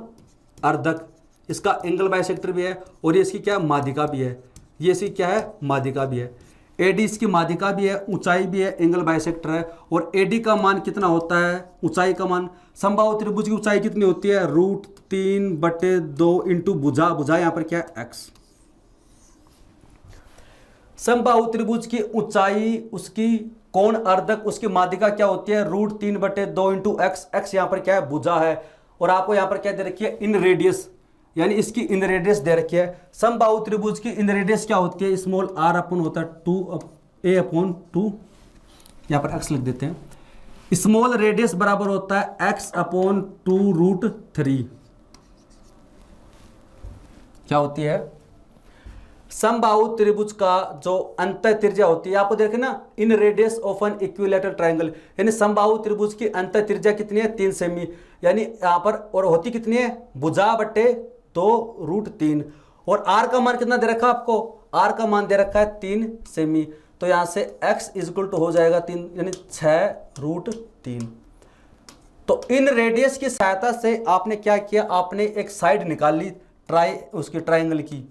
अर्धक इसका एंगल बाइसेक्टर भी है, और ये इसकी क्या माध्यिका भी है, ये इसकी क्या है माध्यिका भी है। एडी इसकी माध्यिका भी है, ऊंचाई भी है, एंगल बाइसेक्टर है। और एडी का मान कितना होता है, ऊंचाई का मान, समबाहु त्रिभुज की ऊंचाई कितनी होती है √3/2 इंटू भुजा, भुजा यहाँ पर क्या है x। समबाहु त्रिभुज की ऊंचाई, उसकी कोण अर्धक, उसकी माध्यिका क्या होती है √3/2 इंटू x, x यहाँ पर क्या है भुजा है। और आपको यहाँ पर क्या दे रखी है इन रेडियस, यानी इसकी इन रेडियस दे रखी है। समबाहु त्रिभुज की इन रेडियस क्या होती है, स्मॉल r अपन होता है 2a/2, यहाँ पर x लिख देते हैं। स्मॉल रेडियस बराबर होता है x/2√3। क्या होती है, समबाहु त्रिभुज का जो अंतः त्रिज्या होती है, आपको देखे ना inradius of an equilateral triangle, यानी समबाहु त्रिभुज की अंतः त्रिज्या कितनी है 3 सेमी, यानी यहाँ पर और होती कितनी है भुजा बटे 2√3। और r का मान कितना दे रखा है आपको, r का मान दे रखा है 3 सेमी। तो यहाँ से x इक्वल टू हो जाएगा 3, यानी 6√3। तो इन रेडियस की सहायता से आपने क्या किया, आपने एक साइड निकाल ली उसकी ट्राइंगल की,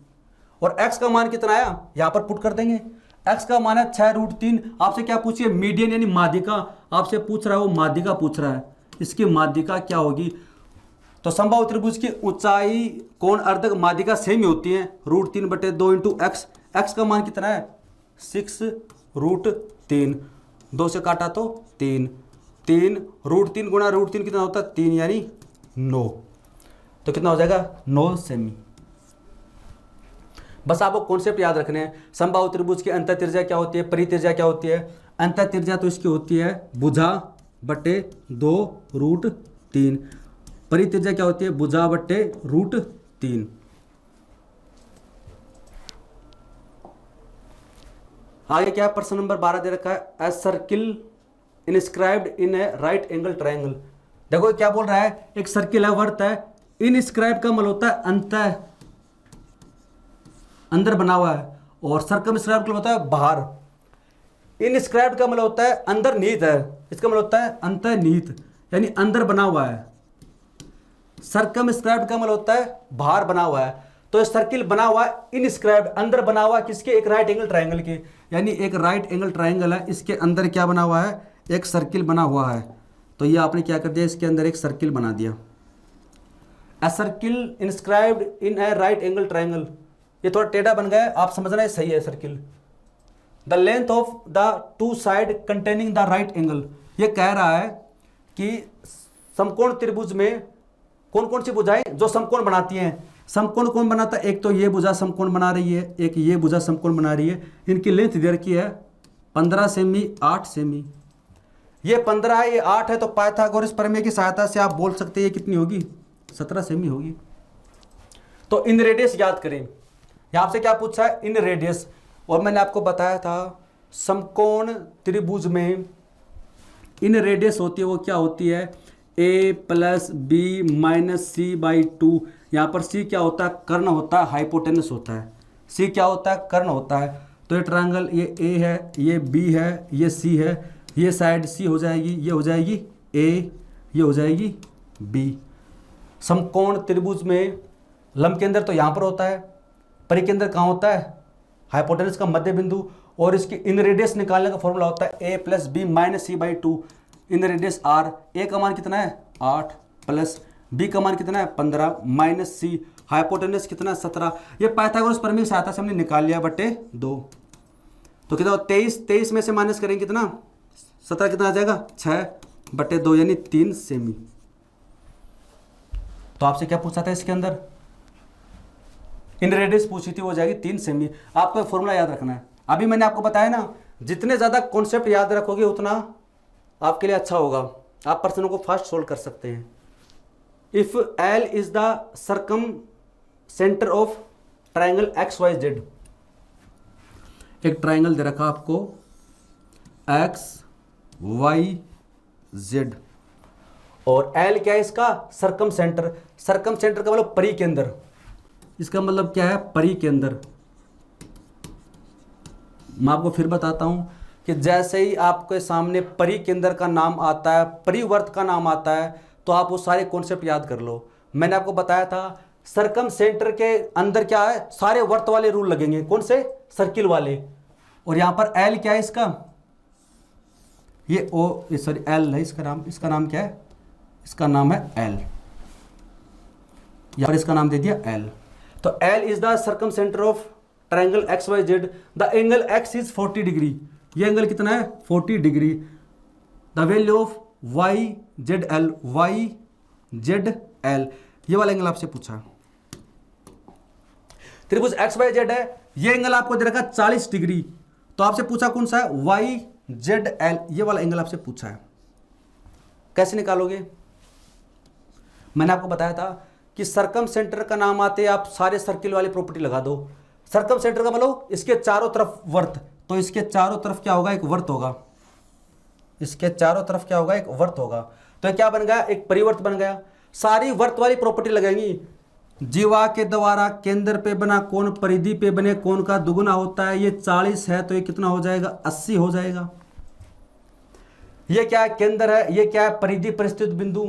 और x का मान कितना आया यहां पर पुट कर देंगे। x का मान है 6√3। आपसे क्या पूछिए मीडियन यानी माध्यिका, आपसे पूछ रहा है वो माध्यिका पूछ रहा है, इसकी माध्यिका क्या होगी। तो समबाहु त्रिभुज की ऊंचाई, कोण अर्धक, माध्यिका सेम ही होती है √3/2 इंटू x। x का मान कितना है 6√3, 2 से काटा तो 3, 3√3 गुणा √3 कितना होता है 3, यानी 9। तो कितना हो जाएगा 9 सेमी। बस आपको कॉन्सेप्ट याद रखने हैं। समबाहु त्रिभुज की अंतः त्रिज्या क्या होती है, परित्रिज्या क्या होती है। अंतः त्रिज्या तो इसकी होती है भुजा बटे 2√3, परित्रिज्या क्या होती है भुजा बटे √3। आगे क्या प्रश्न नंबर 12 दे रखा है, a circle inscribed in A right angle triangle. देखो क्या बोल रहा है, एक सर्किल है, वर्त है, इनस्क्राइब्ड का मतलब होता है अंतः अंदर बना हुआ है, और सर्कमस्क्राइब्ड का मतलब होता है बाहर। इनस्क्राइब्ड का मतलब होता है अंदर निहित है, इसका मतलब होता है अंतर्निहित, यानी अंदर बना हुआ है। सर्कमस्क्राइब्ड का मतलब होता है बाहर बना हुआ है। तो सर्किल बना हुआ है इनस्क्राइब्ड, अंदर बना हुआ है किसके, एक राइट एंगल ट्राइंगल के, यानी एक राइट एंगल ट्राइंगल है, इसके अंदर क्या बना हुआ है, एक सर्किल बना हुआ है। तो ये आपने क्या कर दिया, इसके अंदर एक सर्किल बना दिया। A circle inscribed in A right angle triangle, ये थोड़ा टेढ़ा बन गया है, आप समझना है सही है circle. The length of the two side containing the right angle, ये कह रहा है कि समकोण त्रिभुज में कौन कौन सी भुजाएं जो समकोण बनाती हैं। समकोण कौन बनाता है, एक तो ये भुजा समकोण बना रही है, एक ये भुजा समकोण बना रही है। इनकी लेंथ दे रखी है 15 सेमी 8 सेमी, ये 15 है ये 8 है, तो पाइथागोरस प्रमेय की सहायता से आप बोल सकते हैं ये कितनी होगी, 17 सेमी होगी। तो इन रेडियस याद करें, यहां आपसे क्या पूछा है, इन रेडियस। और मैंने आपको बताया था समकोण त्रिभुज में इन रेडियस होती है, वो क्या होती है, a plus b minus c by 2। यहाँ पर c क्या होता है, कर्ण होता है, हाइपोटेनस होता है। c क्या होता है, कर्ण होता है। तो ये ट्रायंगल, ये a है, ये b है, ये c है, ये साइड c हो जाएगी, ये हो जाएगी a, ये हो जाएगी b। समकोण त्रिभुज में लंब केंद्र तो यहाँ पर होता है, परिकेंद्र कहाँ होता है, हाइपोटेनस का मध्य बिंदु। और इसकी इन रेडियस निकालने का फॉर्मूला होता है a plus b minus c by 2। Inradius r, a का मान कितना है 8 प्लस b का मान कितना है 15 माइनस c, हाइपोटेनस कितना है 17। ये पाइथागोरस प्रमेय की सहायता से हमने निकाल लिया बटे 2। तो कितना 23 में से माइनस करेंगे कितना 17, कितना आ जाएगा 6 बटे 2 यानी 3 सेमी। तो आपसे क्या पूछा था इसके अंदर, इन रेडियस पूछी थी, वो जाएगी 3 सेमी। आपको फॉर्मूला याद रखना है। अभी मैंने आपको बताया ना, जितने ज़्यादा कॉन्सेप्ट याद रखोगे उतना आपके लिए अच्छा होगा, आप प्रश्नों को फास्ट सोल्व कर सकते हैं। If L is the circumcentre of triangle X Y Z, एक ट्राइंगल दे रखा आपको एक्स वाई जेड, और एल क्या है इसका, सर्कम सेंटर। सर्कम सेंटर का मतलब परिकेंद्र, इसका मतलब क्या है, परिकेंद्र। मैं आपको फिर बताता हूं कि जैसे ही आपके सामने परिकेंद्र का नाम आता है, परिवर्त का नाम आता है, तो आप वो सारे कॉन्सेप्ट याद कर लो। मैंने आपको बताया था सर्कम सेंटर के अंदर क्या है, सारे वर्त वाले रूल लगेंगे, कौन से, सर्किल वाले। और यहां पर एल क्या है इसका, ये ओ सॉरी एल है इसका नाम क्या है, इसका नाम है एल, यहां पर इसका नाम दे दिया एल। तो L is the circumcentre of triangle X Y Z. The angle X is 40 degree, ये एंगल कितना है 40 degree. The value of Y Z L, Y Z L, ये वाला एंगल आपसे पूछा। त्रिभुज एक्स वाई जेड है, ये एंगल आपको दे रखा 40 डिग्री, तो आपसे पूछा कौन सा है, वाई जेड एल, ये वाला एंगल आपसे पूछा है। कैसे निकालोगे, मैंने आपको बताया था कि सर्कम सेंटर का नाम आते आप सारे सर्किल वाली प्रॉपर्टी लगा दो। सर्कम सेंटर का मतलब इसके चारों तरफ वर्त, तो इसके चारों तरफ क्या होगा, एक वर्त होगा, इसके चारों तरफ क्या होगा, एक वर्त होगा। तो क्या बन गया, एक परिवर्त बन गया। सारी वर्त वाली प्रॉपर्टी लगेंगी। जीवा के द्वारा केंद्र पे बना कोण परिधि पे बने कोण का दुगुना होता है। ये 40 है तो ये कितना हो जाएगा, 80 हो जाएगा। ये क्या है, केंद्र है, ये क्या है, परिधि परिस्थित बिंदु।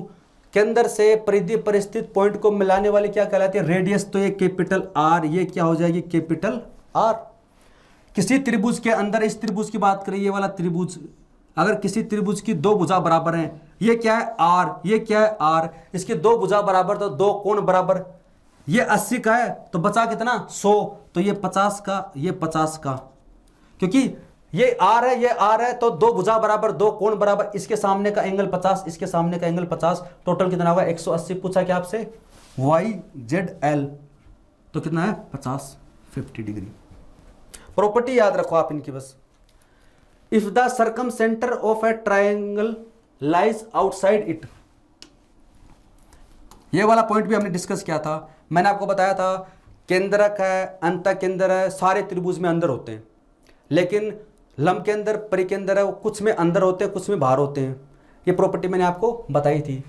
केंद्र से परिधि परिस्थित पॉइंट को मिलाने वाली क्या कहलाती है, रेडियस। तो ये कैपिटल आर, ये क्या हो जाएगी, कैपिटल आर। किसी त्रिभुज के अंदर, इस त्रिभुज की बात करें, ये वाला त्रिभुज, अगर किसी त्रिभुज की दो भुजा बराबर हैं, ये क्या है आर, ये क्या है आर, इसकी दो भुजा बराबर तो दो कोण बराबर। ये 80 का है तो बचा कितना 100, तो ये 50 का, ये 50 का, क्योंकि ये आर है, ये आर है, तो दो भुजा बराबर दो कोण बराबर। इसके सामने का एंगल 50, इसके सामने का एंगल 50, टोटल कितना होगा 180। पूछा क्या आपसे, वाई जेड एल, तो कितना है 50, 50 डिग्री। प्रॉपर्टी याद रखो आप इनकी बस। If the circumcentre of A triangle lies outside it, ये वाला पॉइंट भी हमने डिस्कस किया था। मैंने आपको बताया था केंद्रक है, अंत केंद्र है, सारे त्रिभुज में अंदर होते हैं, लेकिन लंब के अंदर परिकेंद्र है, वो कुछ में अंदर होते हैं, कुछ में बाहर होते हैं। ये प्रॉपर्टी मैंने आपको बताई थी।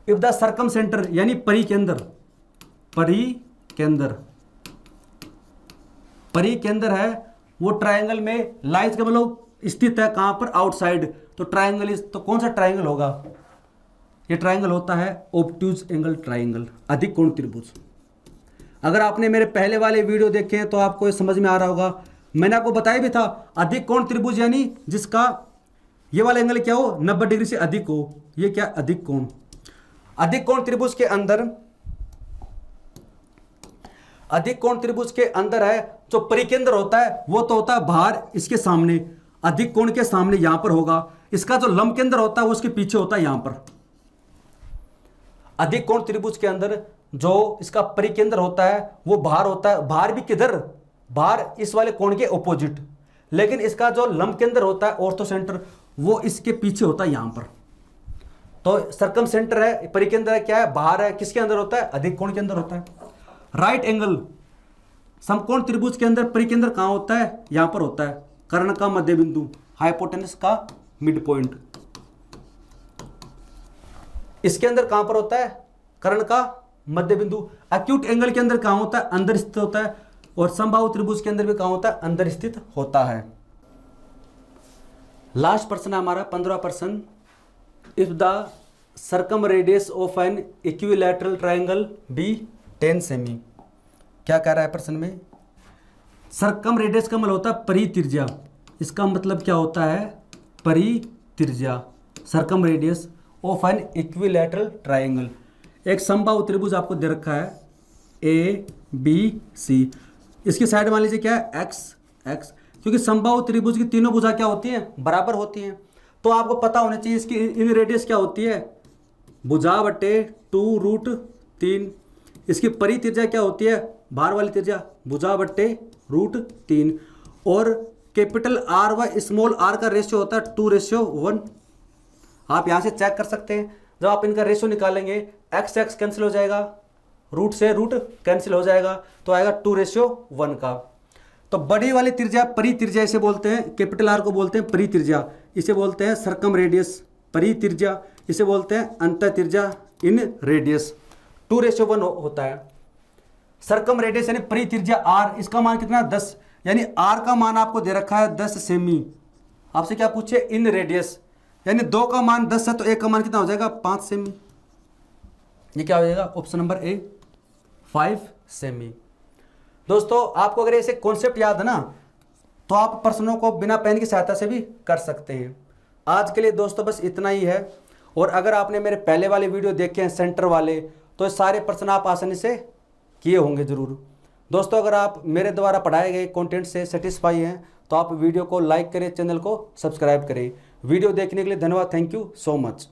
इफ द सर्कम सेंटर यानी परिकेंद्र, परिकेंद्र परिकेंद्र है वो ट्रायंगल में लाइज का मतलब स्थित है कहाँ पर, आउटसाइड। तो ट्रायंगल इज, तो कौन सा ट्रायंगल होगा, ये ट्रायंगल होता है ऑब्ट्यूज एंगल ट्रायंगल, अधिक कोण त्रिभुज। अगर आपने मेरे पहले वाले वीडियो देखे हैं तो आपको ये समझ में आ रहा होगा, मैंने आपको बताया भी था अधिक कोण त्रिभुज यानी जिसका ये वाला एंगल क्या हो 90 डिग्री से अधिक हो, ये क्या अधिक कोण। अधिक कोण त्रिभुज के अंदर, अधिक कोण त्रिभुज के अंदर है जो परिकेंद्र होता है वो तो होता है बाहर इसके सामने, अधिक कोण के सामने यहां पर होगा। इसका जो लंब केंद्र होता है वो उसके पीछे होता है यहां पर। अधिक कोण त्रिभुज के अंदर जो इसका परिकेंद्र होता है वो बाहर होता है, बाहर भी किधर, बाहर इस वाले कोण के ऑपोजिट, लेकिन इसका जो लंब केंद्र होता है ऑर्थो सेंटर वो इसके पीछे होता है यहां पर। तो सर्कम सेंटर है, परिकेंद्र है क्या है, बाहर है, किसके अंदर होता है, अधिक कोण के अंदर होता है। राइट एंगल समकोण त्रिभुज के अंदर परिकेंद्र कहां होता है, यहां पर होता है, कर्ण का मध्य बिंदु, हाइपोटेनस का मिड पॉइंट। इसके अंदर कहां पर होता है, कर्ण का मध्य बिंदु। एक्यूट एंगल के अंदर कहां होता है, अंदर स्थित होता है, और समबाहु त्रिभुज के अंदर भी कहां होता है, अंदर स्थित होता है। लास्ट प्रश्न है हमारा 15 प्रश्न। If the circum radius of an equilateral triangle be 10 सेमी। क्या कह रहा है प्रश्न में, सर्कम रेडियस का मतलब होता है परित्रिज्या, इसका मतलब क्या होता है, परित्रिज्या, circum radius of an equilateral triangle. एक समबाहु त्रिभुज आपको दे रखा है ए बी सी, इसकी साइड मान लीजिए क्या है एक्स एक्स, क्योंकि समबाहु त्रिभुज की तीनों भुजा क्या होती हैं, बराबर होती हैं। तो आपको पता होना चाहिए इसकी इन रेडियस क्या होती है, भुजा बटे 2√3। इसकी परित्रिज्या क्या होती है, बाहर वाली त्रिज्या भुजा बटे √3। और कैपिटल आर व स्मॉल आर का रेशियो होता है 2:1। आप यहाँ से चेक कर सकते हैं, जब आप इनका रेशियो निकालेंगे एक्स एक्स कैंसिल हो जाएगा, रूट से रूट कैंसिल हो जाएगा, तो आएगा 2:1 का। तो बड़ी वाली त्रिज्या परित्रिज्या इसे बोलते हैं, कैपिटल आर को बोलते हैं परित्रिज्या, इसे बोलते हैं सर्कम रेडियस परित्रिज्या, इसे बोलते हैं अंतः त्रिज्या इन रेडियस। 2:1 होता है। सर्कम रेडियस यानी परित्रिज्या आर, इसका मान कितना 10, यानी आर का मान आपको दे रखा है 10 सेमी। आपसे क्या पूछे, इन रेडियस, यानी 2 का मान 10 है तो 1 का मान कितना हो जाएगा 5 सेमी। ये क्या हो जाएगा, ऑप्शन नंबर ए 5 सेमी। दोस्तों आपको अगर ऐसे कॉन्सेप्ट याद है ना तो आप प्रश्नों को बिना पेन की सहायता से भी कर सकते हैं। आज के लिए दोस्तों बस इतना ही है। और अगर आपने मेरे पहले वाले वीडियो देखे हैं सेंटर वाले, तो ये सारे प्रश्न आप आसानी से किए होंगे ज़रूर। दोस्तों अगर आप मेरे द्वारा पढ़ाए गए कंटेंट से सेटिस्फाई हैं तो आप वीडियो को लाइक करें, चैनल को सब्सक्राइब करें। वीडियो देखने के लिए धन्यवाद, थैंक यू सो मच।